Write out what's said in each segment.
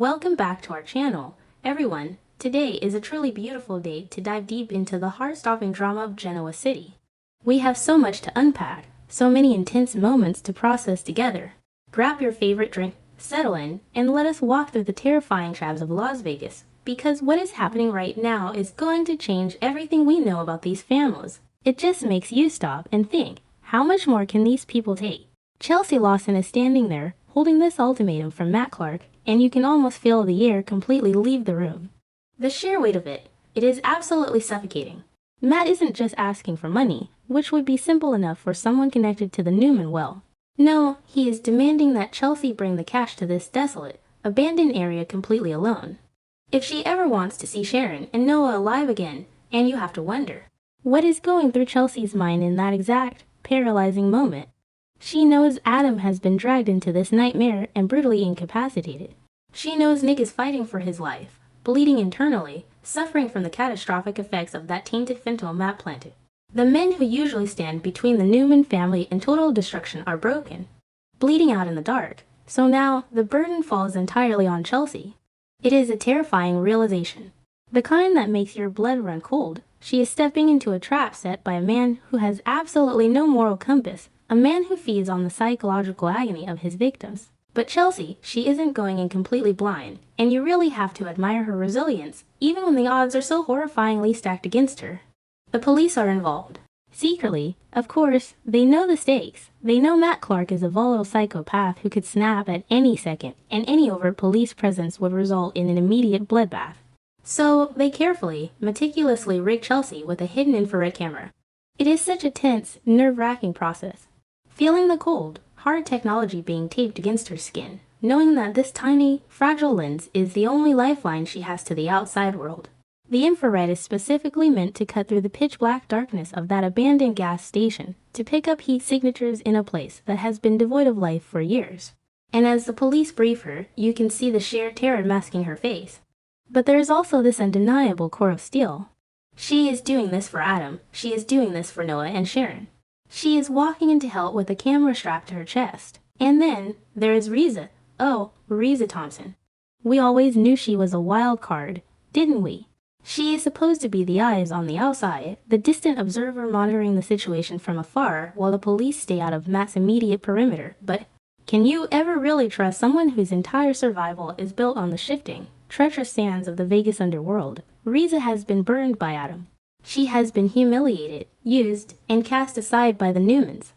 Welcome back to our channel, everyone. Today is a truly beautiful day to dive deep into the heart-stopping drama of Genoa City. We have so much to unpack, so many intense moments to process together. Grab your favorite drink, settle in, and let us walk through the terrifying traps of Las Vegas, because what is happening right now is going to change everything we know about these families. It just makes you stop and think, how much more can these people take? Chelsea Lawson is standing there, holding this ultimatum from Matt Clark, and you can almost feel the air completely leave the room. The sheer weight of it is absolutely suffocating. Matt isn't just asking for money, which would be simple enough for someone connected to the Newman well. No, he is demanding that Chelsea bring the cash to this desolate, abandoned area completely alone. If she ever wants to see Sharon and Noah alive again, and you have to wonder, what is going through Chelsea's mind in that exact, paralyzing moment? She knows Adam has been dragged into this nightmare and brutally incapacitated. She knows Nick is fighting for his life, bleeding internally, suffering from the catastrophic effects of that tainted fentanyl Matt planted. The men who usually stand between the Newman family and total destruction are broken, bleeding out in the dark, so now the burden falls entirely on Chelsea. It is a terrifying realization, the kind that makes your blood run cold. She is stepping into a trap set by a man who has absolutely no moral compass, a man who feeds on the psychological agony of his victims. But Chelsea, she isn't going in completely blind, and you really have to admire her resilience, even when the odds are so horrifyingly stacked against her. The police are involved. Secretly, of course, they know the stakes. They know Matt Clark is a volatile psychopath who could snap at any second, and any overt police presence would result in an immediate bloodbath. So, they carefully, meticulously rig Chelsea with a hidden infrared camera. It is such a tense, nerve-wracking process. Feeling the cold, hard technology being taped against her skin, knowing that this tiny, fragile lens is the only lifeline she has to the outside world. The infrared is specifically meant to cut through the pitch-black darkness of that abandoned gas station, to pick up heat signatures in a place that has been devoid of life for years. And as the police brief her, you can see the sheer terror masking her face. But there is also this undeniable core of steel. She is doing this for Adam, she is doing this for Noah and Sharon. She is walking into hell with a camera strapped to her chest. And then, there is Riza. Oh, Riza Thompson. We always knew she was a wild card, didn't we? She is supposed to be the eyes on the outside, the distant observer monitoring the situation from afar while the police stay out of Matt's immediate perimeter. But can you ever really trust someone whose entire survival is built on the shifting, treacherous sands of the Vegas underworld? Riza has been burned by Adam. She has been humiliated, used, and cast aside by the Newmans.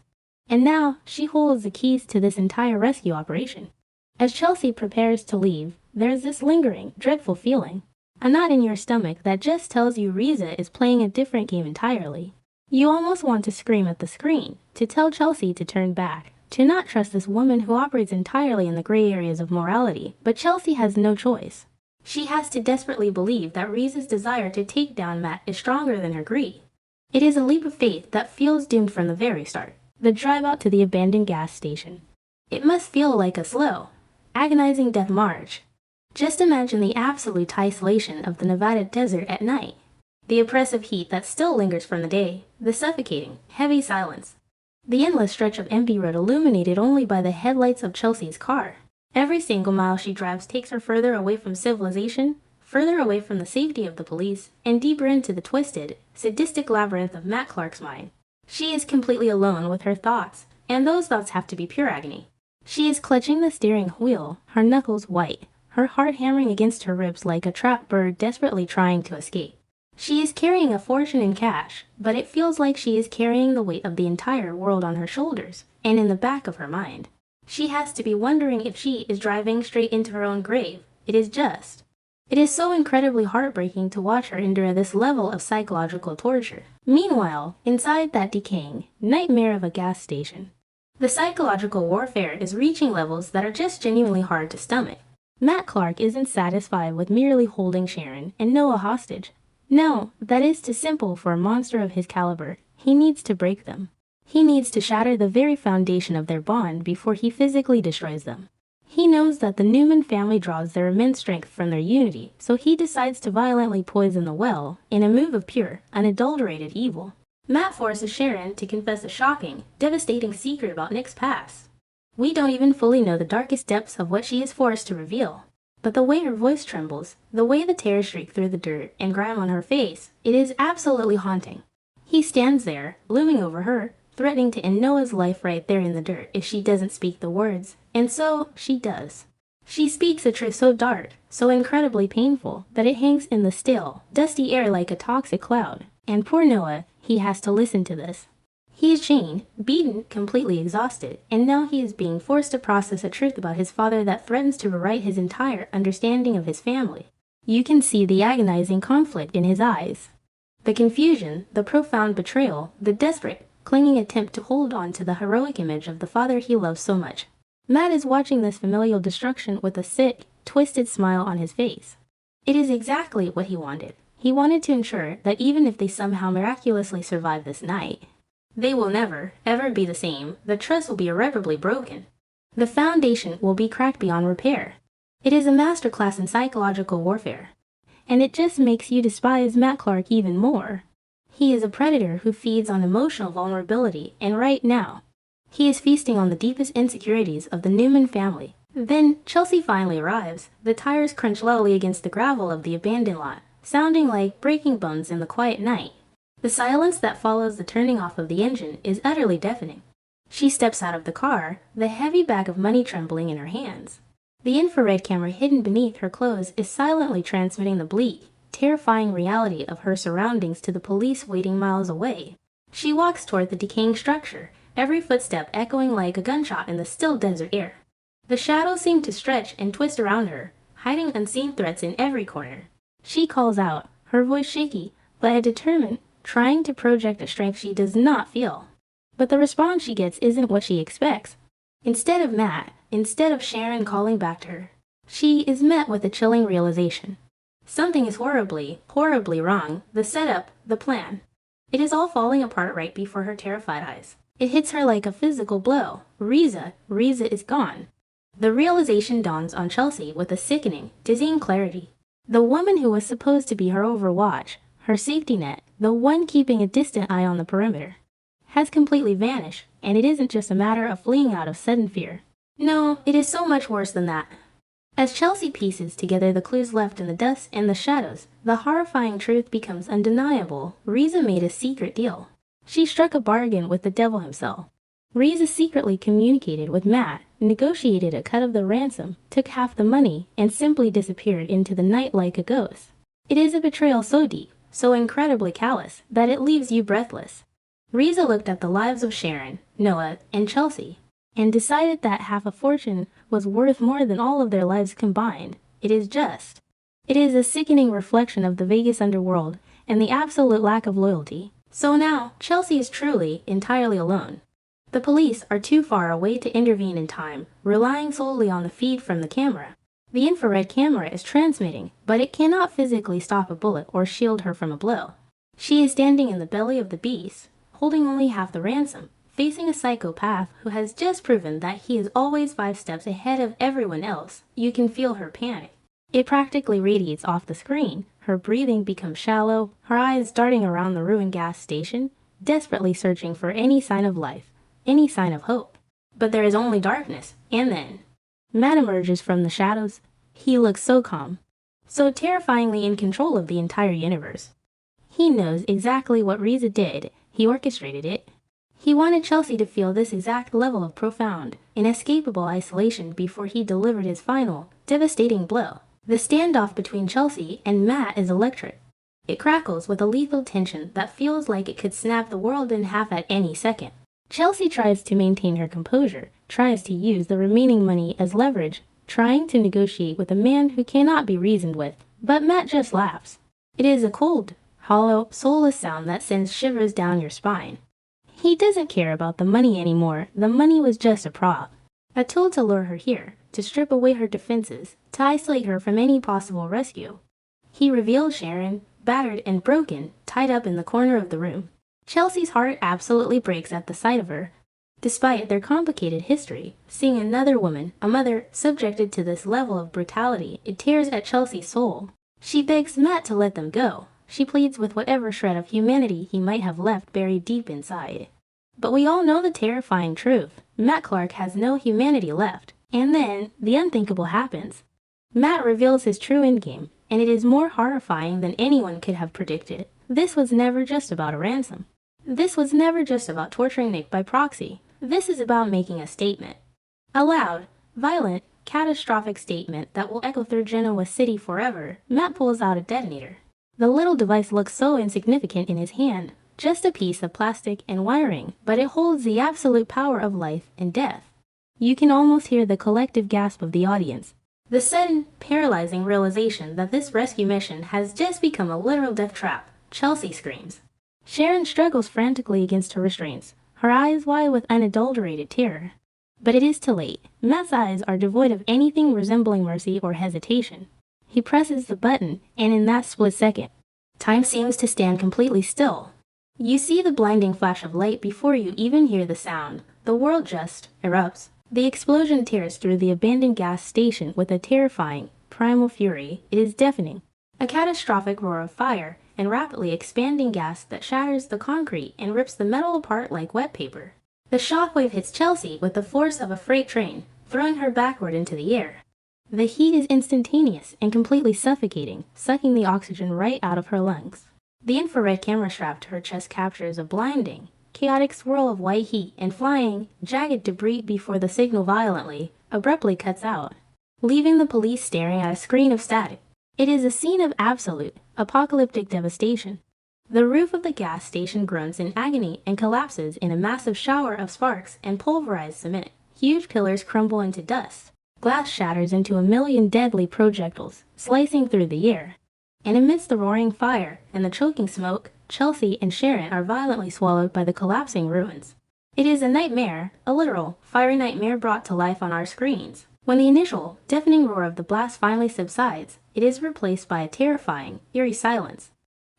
And now, she holds the keys to this entire rescue operation. As Chelsea prepares to leave, there is this lingering, dreadful feeling. A knot in your stomach that just tells you Riza is playing a different game entirely. You almost want to scream at the screen, to tell Chelsea to turn back, to not trust this woman who operates entirely in the gray areas of morality, but Chelsea has no choice. She has to desperately believe that Riza's desire to take down Matt is stronger than her greed. It is a leap of faith that feels doomed from the very start. The drive out to the abandoned gas station. It must feel like a slow, agonizing death march. Just imagine the absolute isolation of the Nevada desert at night. The oppressive heat that still lingers from the day, the suffocating, heavy silence. The endless stretch of empty road illuminated only by the headlights of Chelsea's car. Every single mile she drives takes her further away from civilization, further away from the safety of the police, and deeper into the twisted, sadistic labyrinth of Matt Clark's mind. She is completely alone with her thoughts, and those thoughts have to be pure agony. She is clutching the steering wheel, her knuckles white, her heart hammering against her ribs like a trapped bird desperately trying to escape. She is carrying a fortune in cash, but it feels like she is carrying the weight of the entire world on her shoulders, and in the back of her mind. She has to be wondering if she is driving straight into her own grave. It is so incredibly heartbreaking to watch her endure this level of psychological torture. Meanwhile, inside that decaying nightmare of a gas station, the psychological warfare is reaching levels that are just genuinely hard to stomach. Matt Clark isn't satisfied with merely holding Sharon and Noah hostage. No, that is too simple for a monster of his caliber. He needs to break them. He needs to shatter the very foundation of their bond before he physically destroys them. He knows that the Newman family draws their immense strength from their unity, so he decides to violently poison the well, in a move of pure, unadulterated evil. Matt forces Sharon to confess a shocking, devastating secret about Nick's past. We don't even fully know the darkest depths of what she is forced to reveal. But the way her voice trembles, the way the tears streak through the dirt and grime on her face, it is absolutely haunting. He stands there, looming over her, threatening to end Noah's life right there in the dirt if she doesn't speak the words, and so she does. She speaks a truth so dark, so incredibly painful, that it hangs in the still, dusty air like a toxic cloud, and poor Noah, he has to listen to this. He is chained, beaten, completely exhausted, and now he is being forced to process a truth about his father that threatens to rewrite his entire understanding of his family. You can see the agonizing conflict in his eyes. The confusion, the profound betrayal, the desperate, clinging attempt to hold on to the heroic image of the father he loves so much. Matt is watching this familial destruction with a sick, twisted smile on his face. It is exactly what he wanted. He wanted to ensure that even if they somehow miraculously survive this night, they will never, ever be the same. The trust will be irreparably broken. The foundation will be cracked beyond repair. It is a masterclass in psychological warfare. And it just makes you despise Matt Clark even more. He is a predator who feeds on emotional vulnerability, and right now, he is feasting on the deepest insecurities of the Newman family. Then, Chelsea finally arrives. The tires crunch loudly against the gravel of the abandoned lot, sounding like breaking bones in the quiet night. The silence that follows the turning off of the engine is utterly deafening. She steps out of the car, the heavy bag of money trembling in her hands. The infrared camera hidden beneath her clothes is silently transmitting the bleak, terrifying reality of her surroundings to the police waiting miles away. She walks toward the decaying structure, every footstep echoing like a gunshot in the still desert air. The shadows seem to stretch and twist around her, hiding unseen threats in every corner. She calls out, her voice shaky, but determined, trying to project a strength she does not feel. But the response she gets isn't what she expects. Instead of Matt, instead of Sharon calling back to her, she is met with a chilling realization. Something is horribly, horribly wrong. The setup, the plan. It is all falling apart right before her terrified eyes. It hits her like a physical blow. Riza is gone. The realization dawns on Chelsea with a sickening, dizzying clarity. The woman who was supposed to be her overwatch, her safety net, the one keeping a distant eye on the perimeter, has completely vanished, and it isn't just a matter of fleeing out of sudden fear. No, it is so much worse than that. As Chelsea pieces together the clues left in the dust and the shadows, the horrifying truth becomes undeniable. Riza made a secret deal. She struck a bargain with the devil himself. Riza secretly communicated with Matt, negotiated a cut of the ransom, took half the money, and simply disappeared into the night like a ghost. It is a betrayal so deep, so incredibly callous, that it leaves you breathless. Riza looked at the lives of Sharon, Noah, and Chelsea, and decided that half a fortune was worth more than all of their lives combined. It is just. It is a sickening reflection of the Vegas underworld and the absolute lack of loyalty. So now, Chelsea is truly, entirely alone. The police are too far away to intervene in time, relying solely on the feed from the camera. The infrared camera is transmitting, but it cannot physically stop a bullet or shield her from a blow. She is standing in the belly of the beast, holding only half the ransom, facing a psychopath who has just proven that he is always 5 steps ahead of everyone else. You can feel her panic. It practically radiates off the screen. Her breathing becomes shallow, her eyes darting around the ruined gas station, desperately searching for any sign of life, any sign of hope. But there is only darkness, and then Matt emerges from the shadows. He looks so calm, so terrifyingly in control of the entire universe. He knows exactly what Riza did. He orchestrated it. He wanted Chelsea to feel this exact level of profound, inescapable isolation before he delivered his final, devastating blow. The standoff between Chelsea and Matt is electric. It crackles with a lethal tension that feels like it could snap the world in half at any second. Chelsea tries to maintain her composure, tries to use the remaining money as leverage, trying to negotiate with a man who cannot be reasoned with. But Matt just laughs. It is a cold, hollow, soulless sound that sends shivers down your spine. He doesn't care about the money anymore. The money was just a prop. A tool to lure her here, to strip away her defenses, to isolate her from any possible rescue. He revealed Sharon, battered and broken, tied up in the corner of the room. Chelsea's heart absolutely breaks at the sight of her. Despite their complicated history, seeing another woman, a mother, subjected to this level of brutality, it tears at Chelsea's soul. She begs Matt to let them go. She pleads with whatever shred of humanity he might have left buried deep inside. But we all know the terrifying truth. Matt Clark has no humanity left. And then, the unthinkable happens. Matt reveals his true endgame, and it is more horrifying than anyone could have predicted. This was never just about a ransom. This was never just about torturing Nick by proxy. This is about making a statement. A loud, violent, catastrophic statement that will echo through Genoa City forever. Matt pulls out a detonator. The little device looks so insignificant in his hand, just a piece of plastic and wiring, but it holds the absolute power of life and death. You can almost hear the collective gasp of the audience. The sudden, paralyzing realization that this rescue mission has just become a literal death trap. Chelsea screams. Sharon struggles frantically against her restraints, her eyes wide with unadulterated terror. But it is too late. Matt's eyes are devoid of anything resembling mercy or hesitation. He presses the button, and in that split second, time seems to stand completely still. You see the blinding flash of light before you even hear the sound. The world just erupts. The explosion tears through the abandoned gas station with a terrifying, primal fury. It is deafening. A catastrophic roar of fire and rapidly expanding gas that shatters the concrete and rips the metal apart like wet paper. The shockwave hits Chelsea with the force of a freight train, throwing her backward into the air. The heat is instantaneous and completely suffocating, sucking the oxygen right out of her lungs. The infrared camera strapped to her chest captures a blinding, chaotic swirl of white heat and flying, jagged debris before the signal violently, abruptly cuts out, leaving the police staring at a screen of static. It is a scene of absolute, apocalyptic devastation. The roof of the gas station groans in agony and collapses in a massive shower of sparks and pulverized cement. Huge pillars crumble into dust. Glass shatters into a million deadly projectiles, slicing through the air. And amidst the roaring fire and the choking smoke, Chelsea and Sharon are violently swallowed by the collapsing ruins. It is a nightmare, a literal, fiery nightmare brought to life on our screens. When the initial, deafening roar of the blast finally subsides, it is replaced by a terrifying, eerie silence,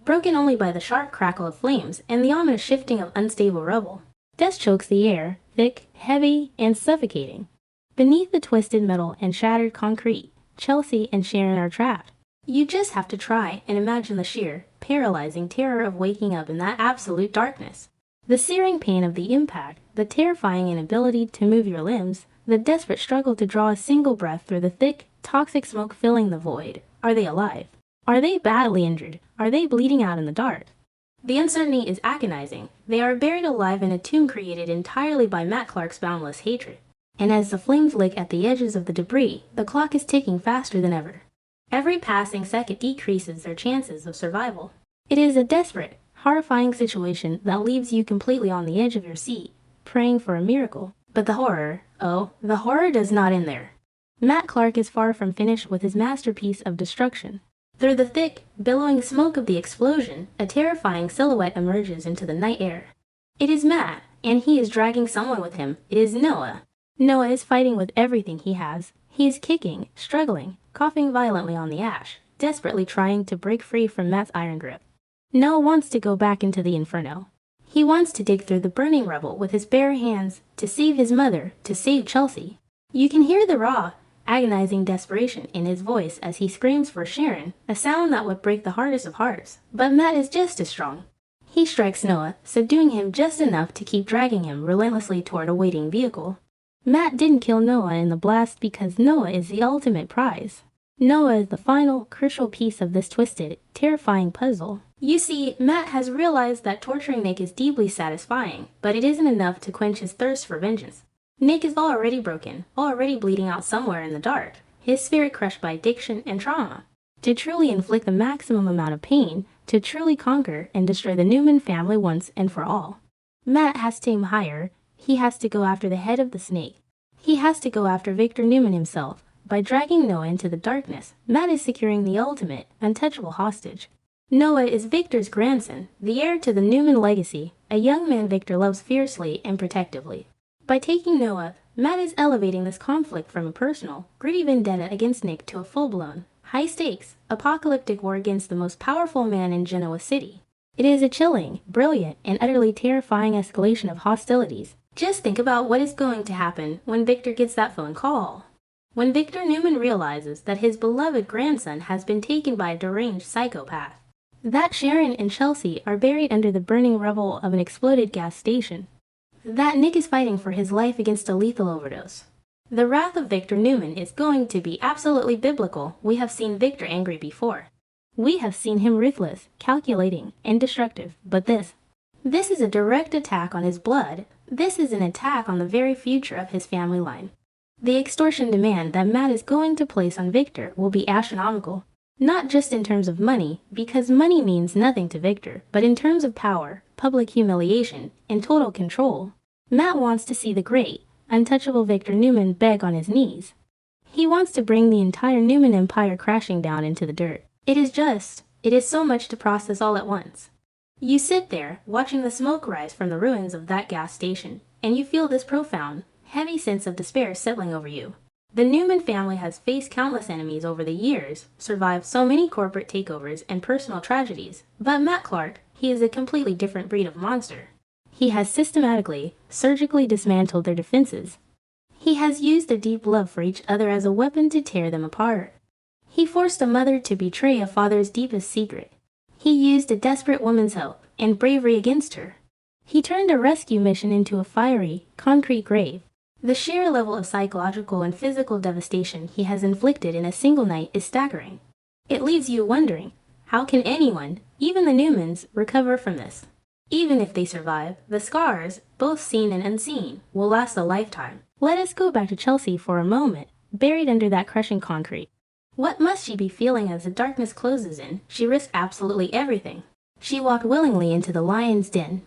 broken only by the sharp crackle of flames and the ominous shifting of unstable rubble. Dust chokes the air, thick, heavy, and suffocating. Beneath the twisted metal and shattered concrete, Chelsea and Sharon are trapped. You just have to try and imagine the sheer, paralyzing terror of waking up in that absolute darkness. The searing pain of the impact, the terrifying inability to move your limbs, the desperate struggle to draw a single breath through the thick, toxic smoke filling the void. Are they alive? Are they badly injured? Are they bleeding out in the dark? The uncertainty is agonizing. They are buried alive in a tomb created entirely by Matt Clark's boundless hatred. And as the flames lick at the edges of the debris, the clock is ticking faster than ever. Every passing second decreases their chances of survival. It is a desperate, horrifying situation that leaves you completely on the edge of your seat, praying for a miracle. But the horror, oh, the horror does not end there. Matt Clark is far from finished with his masterpiece of destruction. Through the thick, billowing smoke of the explosion, a terrifying silhouette emerges into the night air. It is Matt, and he is dragging someone with him. It is Noah. Noah is fighting with everything he has. He is kicking, struggling, coughing violently on the ash, desperately trying to break free from Matt's iron grip. Noah wants to go back into the inferno. He wants to dig through the burning rubble with his bare hands, to save his mother, to save Chelsea. You can hear the raw, agonizing desperation in his voice as he screams for Sharon, a sound that would break the hardest of hearts. But Matt is just as strong. He strikes Noah, subduing him just enough to keep dragging him relentlessly toward a waiting vehicle. Matt didn't kill Noah in the blast because Noah is the ultimate prize. Noah is the final, crucial piece of this twisted, terrifying puzzle. You see, Matt has realized that torturing Nick is deeply satisfying, but it isn't enough to quench his thirst for vengeance. Nick is already broken, already bleeding out somewhere in the dark, his spirit crushed by addiction and trauma. To truly inflict the maximum amount of pain, to truly conquer and destroy the Newman family once and for all, Matt has to aim higher. He has to go after the head of the snake. He has to go after Victor Newman himself. By dragging Noah into the darkness, Matt is securing the ultimate, untouchable hostage. Noah is Victor's grandson, the heir to the Newman legacy, a young man Victor loves fiercely and protectively. By taking Noah, Matt is elevating this conflict from a personal, gritty vendetta against Nick to a full-blown, high-stakes, apocalyptic war against the most powerful man in Genoa City. It is a chilling, brilliant, and utterly terrifying escalation of hostilities. Just think about what is going to happen when Victor gets that phone call. When Victor Newman realizes that his beloved grandson has been taken by a deranged psychopath. That Sharon and Chelsea are buried under the burning rubble of an exploded gas station. That Nick is fighting for his life against a lethal overdose. The wrath of Victor Newman is going to be absolutely biblical. We have seen Victor angry before. We have seen him ruthless, calculating, and destructive, but this is a direct attack on his blood. This is an attack on the very future of his family line. The extortion demand that Matt is going to place on Victor will be astronomical. Not just in terms of money, because money means nothing to Victor, but in terms of power, public humiliation, and total control. Matt wants to see the great, untouchable Victor Newman beg on his knees. He wants to bring the entire Newman empire crashing down into the dirt. It is so much to process all at once. You sit there, watching the smoke rise from the ruins of that gas station, and you feel this profound, heavy sense of despair settling over you. The Newman family has faced countless enemies over the years, survived so many corporate takeovers and personal tragedies, but Matt Clark, he is a completely different breed of monster. He has systematically, surgically dismantled their defenses. He has used their deep love for each other as a weapon to tear them apart. He forced a mother to betray a father's deepest secret. He used a desperate woman's help and bravery against her. He turned a rescue mission into a fiery, concrete grave. The sheer level of psychological and physical devastation he has inflicted in a single night is staggering. It leaves you wondering, how can anyone, even the Newmans, recover from this? Even if they survive, the scars, both seen and unseen, will last a lifetime. Let us go back to Chelsea for a moment, buried under that crushing concrete. What must she be feeling as the darkness closes in? She risked absolutely everything. She walked willingly into the lion's den.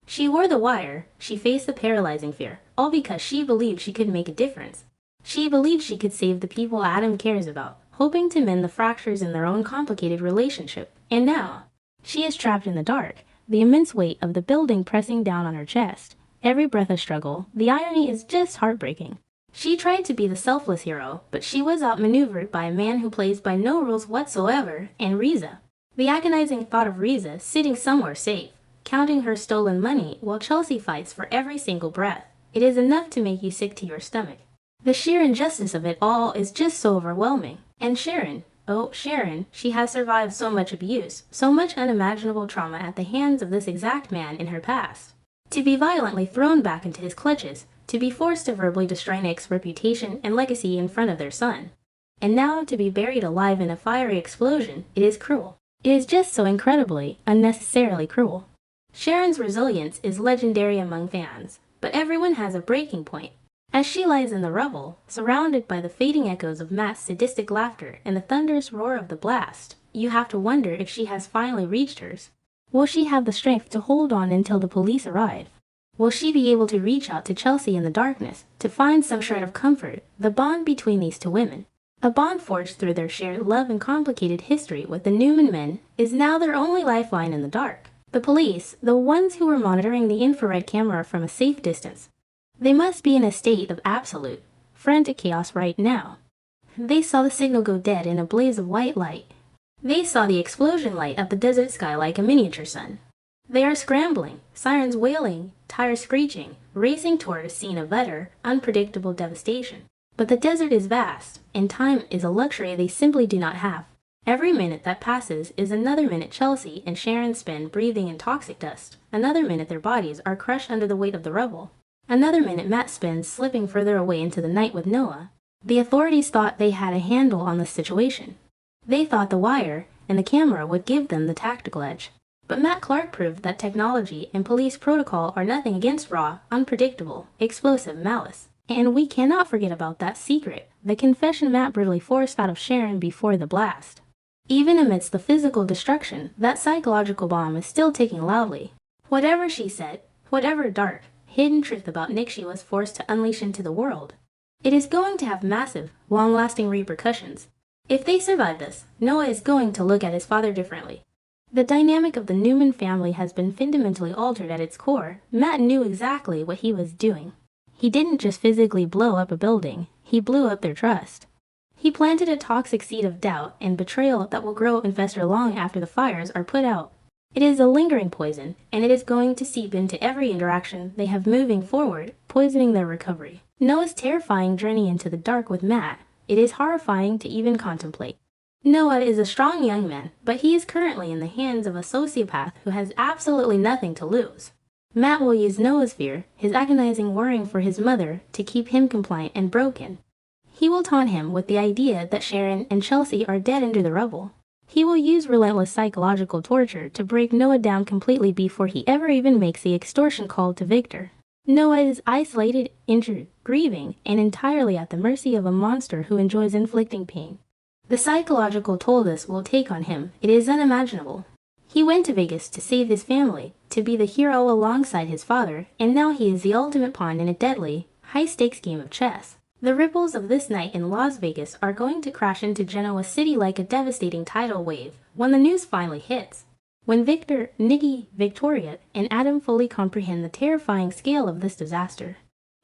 She wore the wire, she faced the paralyzing fear, all because she believed she could make a difference. She believed she could save the people Adam cares about, hoping to mend the fractures in their own complicated relationship. And now, she is trapped in the dark, the immense weight of the building pressing down on her chest. Every breath a struggle. The irony is just heartbreaking. She tried to be the selfless hero, but she was outmaneuvered by a man who plays by no rules whatsoever, and Riza. The agonizing thought of Riza sitting somewhere safe, counting her stolen money while Chelsea fights for every single breath. It is enough to make you sick to your stomach. The sheer injustice of it all is just so overwhelming. And Sharon, oh Sharon, she has survived so much abuse, so much unimaginable trauma at the hands of this exact man in her past. To be violently thrown back into his clutches, to be forced to verbally destroy Nick's reputation and legacy in front of their son. And now to be buried alive in a fiery explosion, it is cruel. It is just so incredibly, unnecessarily cruel. Sharon's resilience is legendary among fans, but everyone has a breaking point. As she lies in the rubble, surrounded by the fading echoes of Matt's sadistic laughter and the thunderous roar of the blast, you have to wonder if she has finally reached hers. Will she have the strength to hold on until the police arrive? Will she be able to reach out to Chelsea in the darkness, to find some shred of comfort? The bond between these two women, a bond forged through their shared love and complicated history with the Newman men, is now their only lifeline in the dark. The police, the ones who were monitoring the infrared camera from a safe distance, they must be in a state of absolute, frantic chaos right now. They saw the signal go dead in a blaze of white light. They saw the explosion light up the desert sky like a miniature sun. They are scrambling, sirens wailing, tires screeching, racing toward a scene of utter, unpredictable devastation. But the desert is vast, and time is a luxury they simply do not have. Every minute that passes is another minute Chelsea and Sharon spend breathing in toxic dust. Another minute their bodies are crushed under the weight of the rubble. Another minute Matt spends slipping further away into the night with Noah. The authorities thought they had a handle on the situation. They thought the wire and the camera would give them the tactical edge. But Matt Clark proved that technology and police protocol are nothing against raw, unpredictable, explosive malice. And we cannot forget about that secret, the confession Matt brutally forced out of Sharon before the blast. Even amidst the physical destruction, that psychological bomb is still ticking loudly. Whatever she said, whatever dark, hidden truth about Nick she was forced to unleash into the world, it is going to have massive, long-lasting repercussions. If they survive this, Noah is going to look at his father differently. The dynamic of the Newman family has been fundamentally altered at its core. Matt knew exactly what he was doing. He didn't just physically blow up a building, he blew up their trust. He planted a toxic seed of doubt and betrayal that will grow and fester long after the fires are put out. It is a lingering poison, and it is going to seep into every interaction they have moving forward, poisoning their recovery. Noah's terrifying journey into the dark with Matt, it is horrifying to even contemplate. Noah is a strong young man, but he is currently in the hands of a sociopath who has absolutely nothing to lose. Matt will use Noah's fear, his agonizing worrying for his mother, to keep him compliant and broken. He will taunt him with the idea that Sharon and Chelsea are dead under the rubble. He will use relentless psychological torture to break Noah down completely before he ever even makes the extortion call to Victor. Noah is isolated, injured, grieving, and entirely at the mercy of a monster who enjoys inflicting pain. The psychological toll this will take on him, it is unimaginable. He went to Vegas to save his family, to be the hero alongside his father, and now he is the ultimate pawn in a deadly, high-stakes game of chess. The ripples of this night in Las Vegas are going to crash into Genoa City like a devastating tidal wave when the news finally hits. When Victor, Nikki, Victoria, and Adam fully comprehend the terrifying scale of this disaster,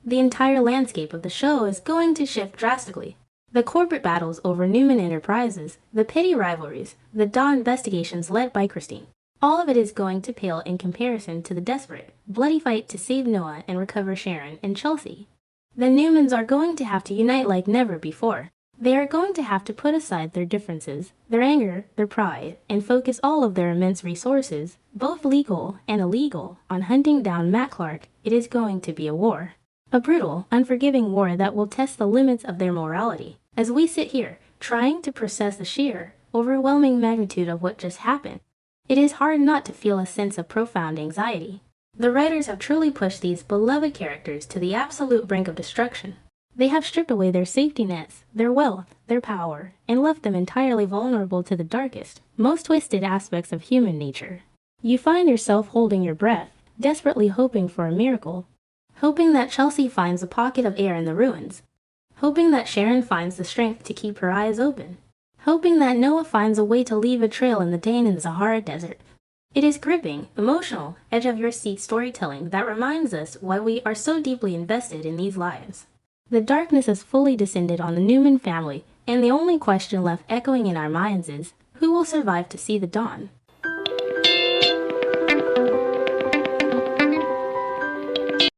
the entire landscape of the show is going to shift drastically. The corporate battles over Newman Enterprises, the petty rivalries, the Dawn investigations led by Christine. All of it is going to pale in comparison to the desperate, bloody fight to save Noah and recover Sharon and Chelsea. The Newmans are going to have to unite like never before. They are going to have to put aside their differences, their anger, their pride, and focus all of their immense resources, both legal and illegal, on hunting down Matt Clark. It is going to be a war. A brutal, unforgiving war that will test the limits of their morality. As we sit here, trying to process the sheer, overwhelming magnitude of what just happened, it is hard not to feel a sense of profound anxiety. The writers have truly pushed these beloved characters to the absolute brink of destruction. They have stripped away their safety nets, their wealth, their power, and left them entirely vulnerable to the darkest, most twisted aspects of human nature. You find yourself holding your breath, desperately hoping for a miracle. Hoping that Chelsea finds a pocket of air in the ruins. Hoping that Sharon finds the strength to keep her eyes open. Hoping that Noah finds a way to leave a trail in the Dane and Sahara Desert. It is gripping, emotional, edge-of-your-seat storytelling that reminds us why we are so deeply invested in these lives. The darkness has fully descended on the Newman family, and the only question left echoing in our minds is, who will survive to see the dawn?